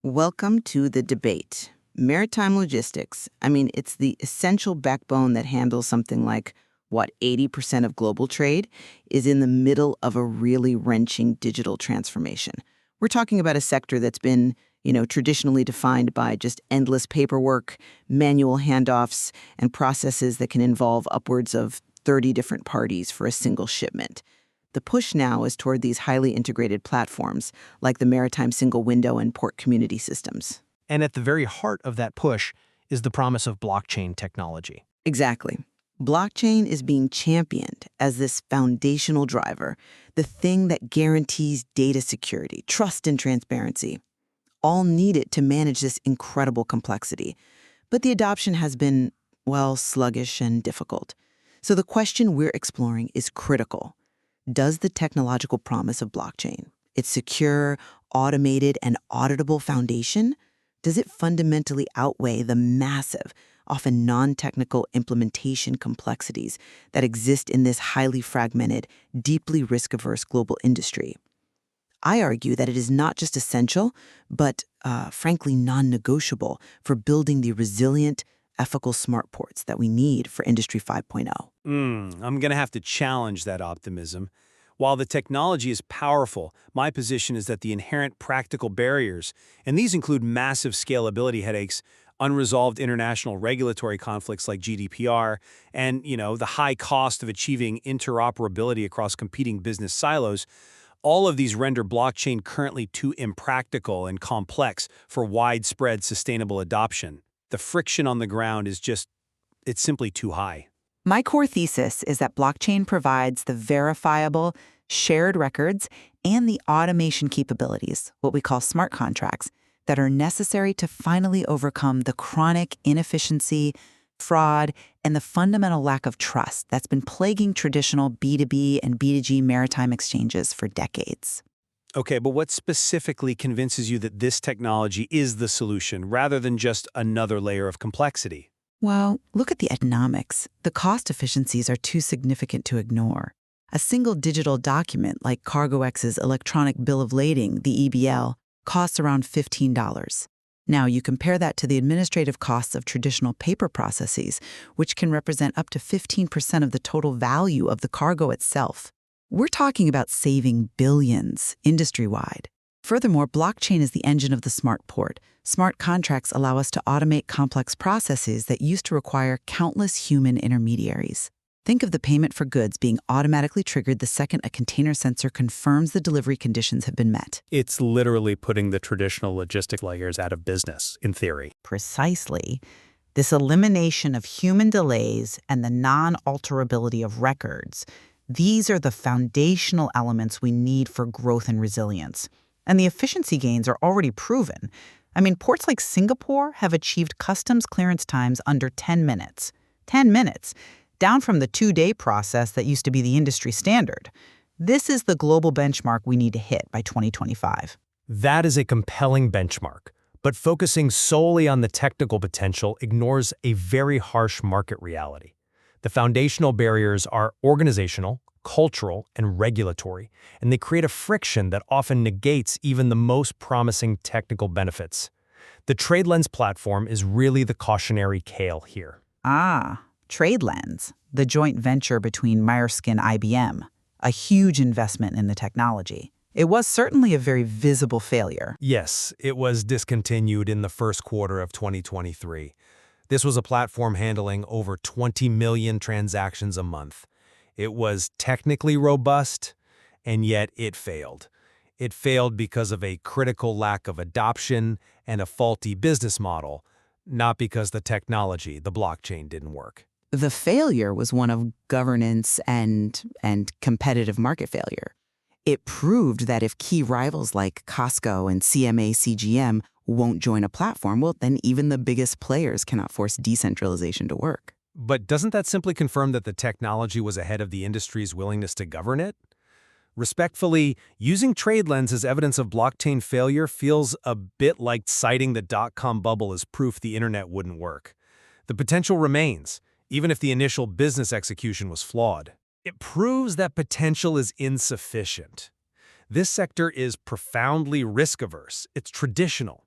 Welcome to the debate. Maritime logistics, it's the essential backbone that handles something like, 80% of global trade, is in the middle of a really wrenching digital transformation. We're talking about a sector that's been, traditionally defined by just endless paperwork, manual handoffs, and processes that can involve upwards of 30 different parties for a single shipment. The push now is toward these highly integrated platforms, like the Maritime single window and port community systems. And at the very heart of that push is the promise of blockchain technology. Exactly. Blockchain is being championed as this foundational driver, the thing that guarantees data security, trust, and transparency, all needed to manage this incredible complexity. But the adoption has been, sluggish and difficult. So the question we're exploring is critical. Does the technological promise of blockchain, its secure, automated, and auditable foundation, does it fundamentally outweigh the massive, often non-technical implementation complexities that exist in this highly fragmented, deeply risk-averse global industry? I argue that it is not just essential, but frankly non-negotiable for building the resilient, ethical smart ports that we need for Industry 5.0. I'm going to have to challenge that optimism. While the technology is powerful, my position is that the inherent practical barriers, and these include massive scalability headaches, unresolved international regulatory conflicts like GDPR, and, the high cost of achieving interoperability across competing business silos, all of these render blockchain currently too impractical and complex for widespread sustainable adoption. The friction on the ground is it's simply too high. My core thesis is that blockchain provides the verifiable, shared records and the automation capabilities, what we call smart contracts, that are necessary to finally overcome the chronic inefficiency, fraud, and the fundamental lack of trust that's been plaguing traditional B2B and B2G maritime exchanges for decades. Okay, but what specifically convinces you that this technology is the solution rather than just another layer of complexity? Well, look at the economics. The cost efficiencies are too significant to ignore. A single digital document like CargoX's electronic bill of lading, the EBL, costs around $15. Now, you compare that to the administrative costs of traditional paper processes, which can represent up to 15% of the total value of the cargo itself. We're talking about saving billions industry-wide. Furthermore, blockchain is the engine of the smart port. Smart contracts allow us to automate complex processes that used to require countless human intermediaries. Think of the payment for goods being automatically triggered the second a container sensor confirms the delivery conditions have been met. It's literally putting the traditional logistic layers out of business, in theory. Precisely. This elimination of human delays and the non-alterability of records, these are the foundational elements we need for growth and resilience. And the efficiency gains are already proven. Ports like Singapore have achieved customs clearance times under 10 minutes. 10 minutes, down from the 2-day process that used to be the industry standard. This is the global benchmark we need to hit by 2025. That is a compelling benchmark, but focusing solely on the technical potential ignores a very harsh market reality. The foundational barriers are organizational, cultural, and regulatory, and they create a friction that often negates even the most promising technical benefits. The TradeLens platform is really the cautionary tale here. TradeLens, the joint venture between Maersk and IBM, a huge investment in the technology. It was certainly a very visible failure. Yes, it was discontinued in the first quarter of 2023. This was a platform handling over 20 million transactions a month. It was technically robust, and yet it failed. It failed because of a critical lack of adoption and a faulty business model, not because the technology, the blockchain, didn't work. The failure was one of governance and competitive market failure. It proved that if key rivals like Costco and CMA-CGM won't join a platform, then even the biggest players cannot force decentralization to work. But doesn't that simply confirm that the technology was ahead of the industry's willingness to govern it? Respectfully, using TradeLens as evidence of blockchain failure feels a bit like citing the dot-com bubble as proof the internet wouldn't work. The potential remains, even if the initial business execution was flawed. It proves that potential is insufficient. This sector is profoundly risk-averse. It's traditional.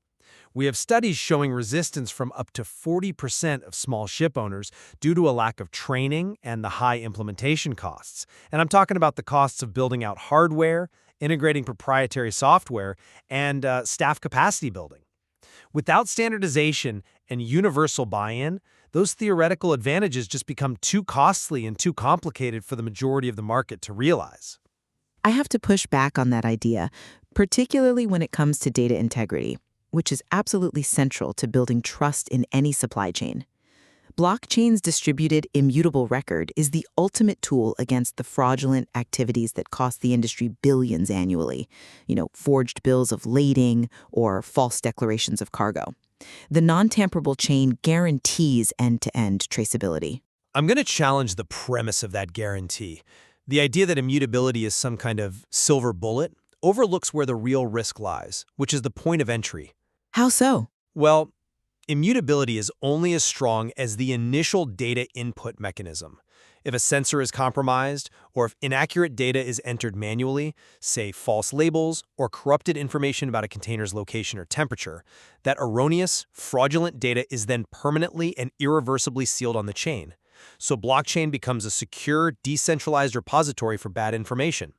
We have studies showing resistance from up to 40% of small ship owners due to a lack of training and the high implementation costs. And I'm talking about the costs of building out hardware, integrating proprietary software, and staff capacity building. Without standardization and universal buy-in, those theoretical advantages just become too costly and too complicated for the majority of the market to realize. I have to push back on that idea, particularly when it comes to data integrity, which is absolutely central to building trust in any supply chain. Blockchain's distributed immutable record is the ultimate tool against the fraudulent activities that cost the industry billions annually, forged bills of lading or false declarations of cargo. The non-tamperable chain guarantees end-to-end traceability. I'm going to challenge the premise of that guarantee. The idea that immutability is some kind of silver bullet overlooks where the real risk lies, which is the point of entry. How so? Well, immutability is only as strong as the initial data input mechanism. If a sensor is compromised, or if inaccurate data is entered manually, say false labels or corrupted information about a container's location or temperature, that erroneous, fraudulent data is then permanently and irreversibly sealed on the chain. So blockchain becomes a secure, decentralized repository for bad information.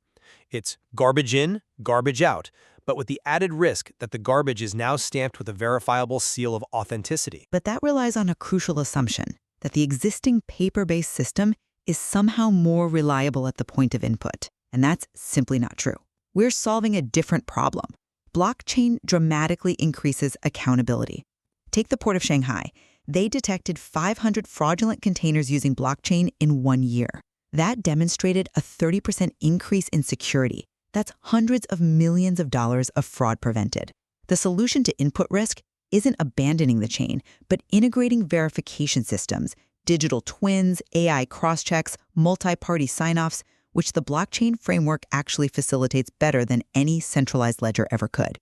It's garbage in, garbage out, but with the added risk that the garbage is now stamped with a verifiable seal of authenticity. But that relies on a crucial assumption, that the existing paper-based system is somehow more reliable at the point of input. And that's simply not true. We're solving a different problem. Blockchain dramatically increases accountability. Take the Port of Shanghai. They detected 500 fraudulent containers using blockchain in 1 year. That demonstrated a 30% increase in security. That's hundreds of millions of dollars of fraud prevented. The solution to input risk isn't abandoning the chain, but integrating verification systems, digital twins, AI cross-checks, multi-party sign-offs, which the blockchain framework actually facilitates better than any centralized ledger ever could.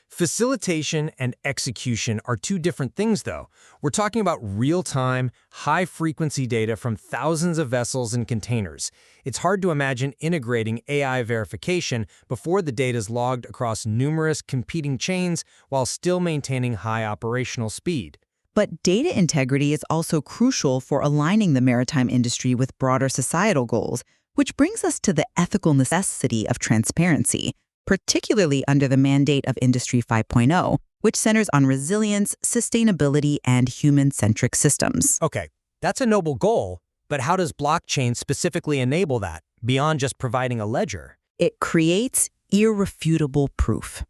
Facilitation and execution are two different things, though. We're talking about real-time, high-frequency data from thousands of vessels and containers. It's hard to imagine integrating AI verification before the data is logged across numerous competing chains while still maintaining high operational speed. But data integrity is also crucial for aligning the maritime industry with broader societal goals, which brings us to the ethical necessity of transparency, particularly under the mandate of Industry 5.0, which centers on resilience, sustainability, and human-centric systems. Okay, that's a noble goal, but how does blockchain specifically enable that, beyond just providing a ledger? It creates irrefutable proof.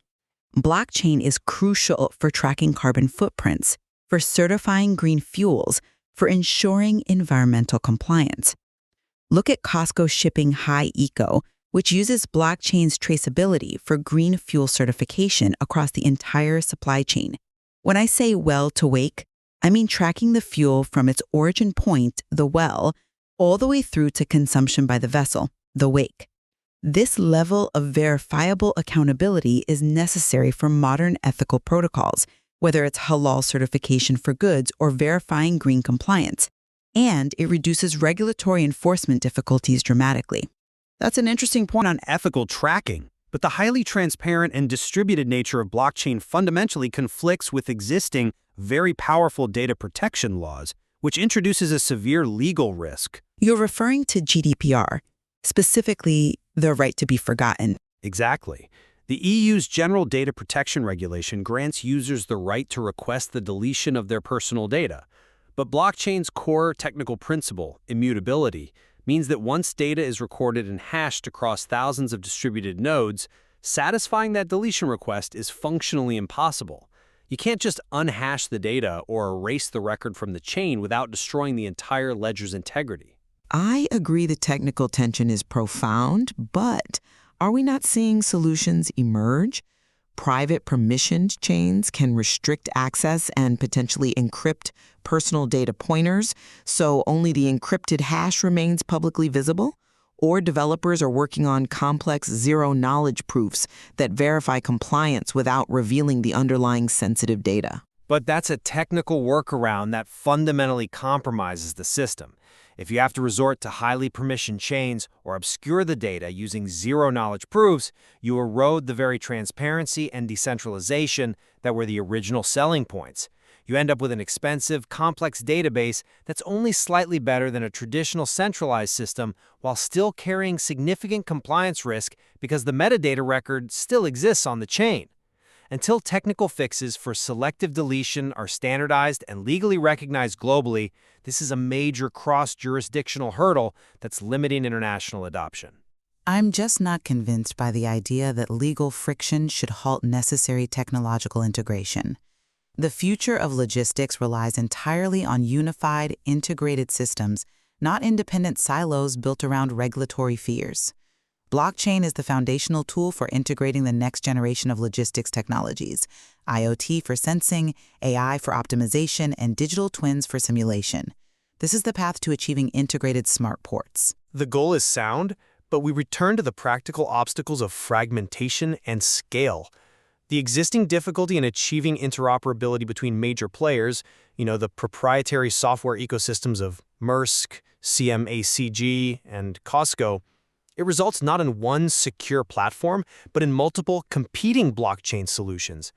Blockchain is crucial for tracking carbon footprints, for certifying green fuels, for ensuring environmental compliance. Look at Costco Shipping High Eco, which uses blockchain's traceability for green fuel certification across the entire supply chain. When I say well to wake, I mean tracking the fuel from its origin point, the well, all the way through to consumption by the vessel, the wake. This level of verifiable accountability is necessary for modern ethical protocols, whether it's halal certification for goods or verifying green compliance, and it reduces regulatory enforcement difficulties dramatically. That's an interesting point on ethical tracking, but the highly transparent and distributed nature of blockchain fundamentally conflicts with existing, very powerful data protection laws, which introduces a severe legal risk. You're referring to GDPR, specifically the right to be forgotten. Exactly. The EU's General Data Protection Regulation grants users the right to request the deletion of their personal data. But blockchain's core technical principle, immutability, means that once data is recorded and hashed across thousands of distributed nodes, satisfying that deletion request is functionally impossible. You can't just unhash the data or erase the record from the chain without destroying the entire ledger's integrity. I agree the technical tension is profound, but are we not seeing solutions emerge? Private permissioned chains can restrict access and potentially encrypt personal data pointers, so only the encrypted hash remains publicly visible. Or developers are working on complex zero-knowledge proofs that verify compliance without revealing the underlying sensitive data. But that's a technical workaround that fundamentally compromises the system. If you have to resort to highly permissioned chains or obscure the data using zero-knowledge proofs, you erode the very transparency and decentralization that were the original selling points. You end up with an expensive, complex database that's only slightly better than a traditional centralized system while still carrying significant compliance risk because the metadata record still exists on the chain. Until technical fixes for selective deletion are standardized and legally recognized globally, this is a major cross-jurisdictional hurdle that's limiting international adoption. I'm just not convinced by the idea that legal friction should halt necessary technological integration. The future of logistics relies entirely on unified, integrated systems, not independent silos built around regulatory fears. Blockchain is the foundational tool for integrating the next generation of logistics technologies, IoT for sensing, AI for optimization, and digital twins for simulation. This is the path to achieving integrated smart ports. The goal is sound, but we return to the practical obstacles of fragmentation and scale. The existing difficulty in achieving interoperability between major players, the proprietary software ecosystems of Maersk, CMACG, and Costco, it results not in one secure platform, but in multiple competing blockchain solutions.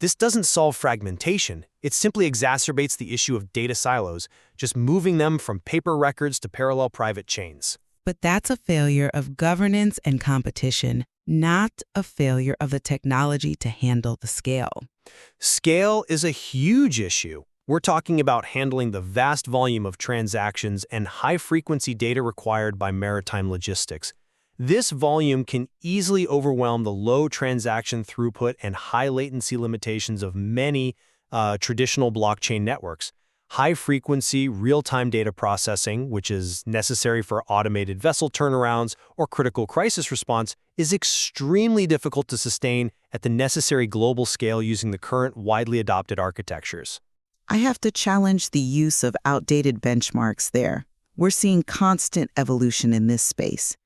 This doesn't solve fragmentation. It simply exacerbates the issue of data silos, just moving them from paper records to parallel private chains. But that's a failure of governance and competition, not a failure of the technology to handle the scale. Scale is a huge issue. We're talking about handling the vast volume of transactions and high-frequency data required by maritime logistics. This volume can easily overwhelm the low transaction throughput and high latency limitations of many traditional blockchain networks. High-frequency, real-time data processing, which is necessary for automated vessel turnarounds or critical crisis response, is extremely difficult to sustain at the necessary global scale using the current widely adopted architectures. I have to challenge the use of outdated benchmarks there. We're seeing constant evolution in this space.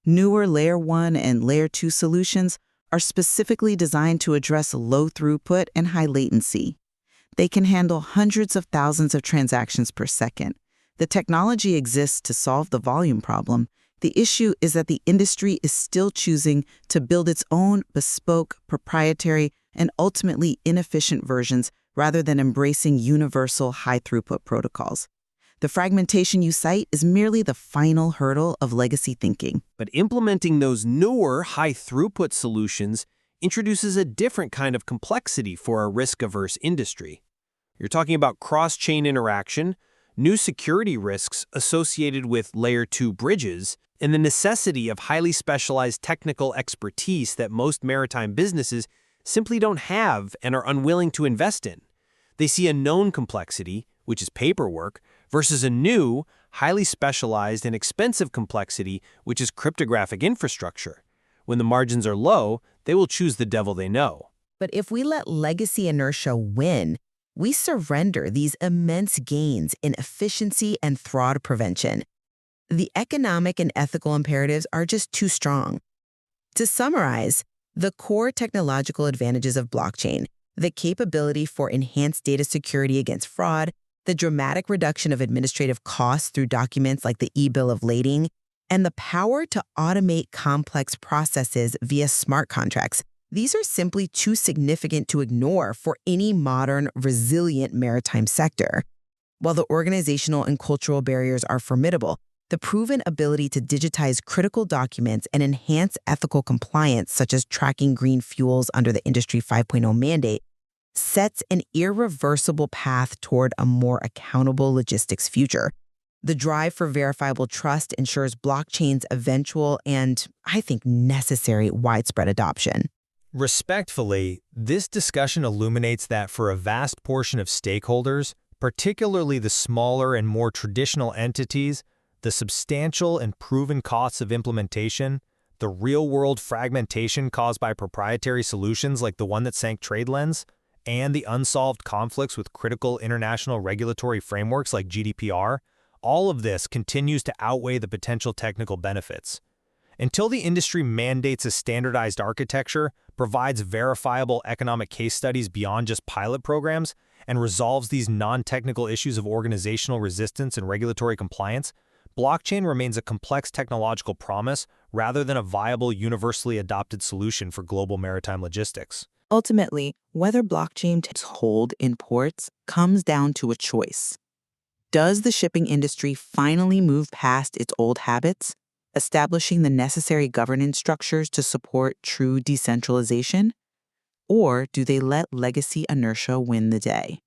Newer Layer 1 and Layer 2 solutions are specifically designed to address low throughput and high latency. They can handle hundreds of thousands of transactions per second. The technology exists to solve the volume problem. The issue is that the industry is still choosing to build its own bespoke, proprietary, and ultimately inefficient versions rather than embracing universal high-throughput protocols. The fragmentation you cite is merely the final hurdle of legacy thinking. But implementing those newer, high-throughput solutions introduces a different kind of complexity for a risk-averse industry. You're talking about cross-chain interaction, new security risks associated with Layer 2 bridges, and the necessity of highly specialized technical expertise that most maritime businesses simply don't have and are unwilling to invest in. They see a known complexity, which is paperwork, versus a new, highly specialized and expensive complexity, which is cryptographic infrastructure. When the margins are low, they will choose the devil they know. But if we let legacy inertia win, we surrender these immense gains in efficiency and fraud prevention. The economic and ethical imperatives are just too strong. To summarize, the core technological advantages of blockchain, the capability for enhanced data security against fraud, the dramatic reduction of administrative costs through documents like the e-bill of lading, and the power to automate complex processes via smart contracts. These are simply too significant to ignore for any modern, resilient maritime sector. While the organizational and cultural barriers are formidable, the proven ability to digitize critical documents and enhance ethical compliance, such as tracking green fuels under the Industry 5.0 mandate, sets an irreversible path toward a more accountable logistics future. The drive for verifiable trust ensures blockchain's eventual and, I think, necessary widespread adoption. Respectfully, this discussion illuminates that for a vast portion of stakeholders, particularly the smaller and more traditional entities, the substantial and proven costs of implementation, the real-world fragmentation caused by proprietary solutions like the one that sank TradeLens, and the unsolved conflicts with critical international regulatory frameworks like GDPR, all of this continues to outweigh the potential technical benefits. Until the industry mandates a standardized architecture, provides verifiable economic case studies beyond just pilot programs, and resolves these non-technical issues of organizational resistance and regulatory compliance, blockchain remains a complex technological promise rather than a viable, universally adopted solution for global maritime logistics. Ultimately, whether blockchain takes hold in ports comes down to a choice. Does the shipping industry finally move past its old habits, establishing the necessary governance structures to support true decentralization? Or do they let legacy inertia win the day?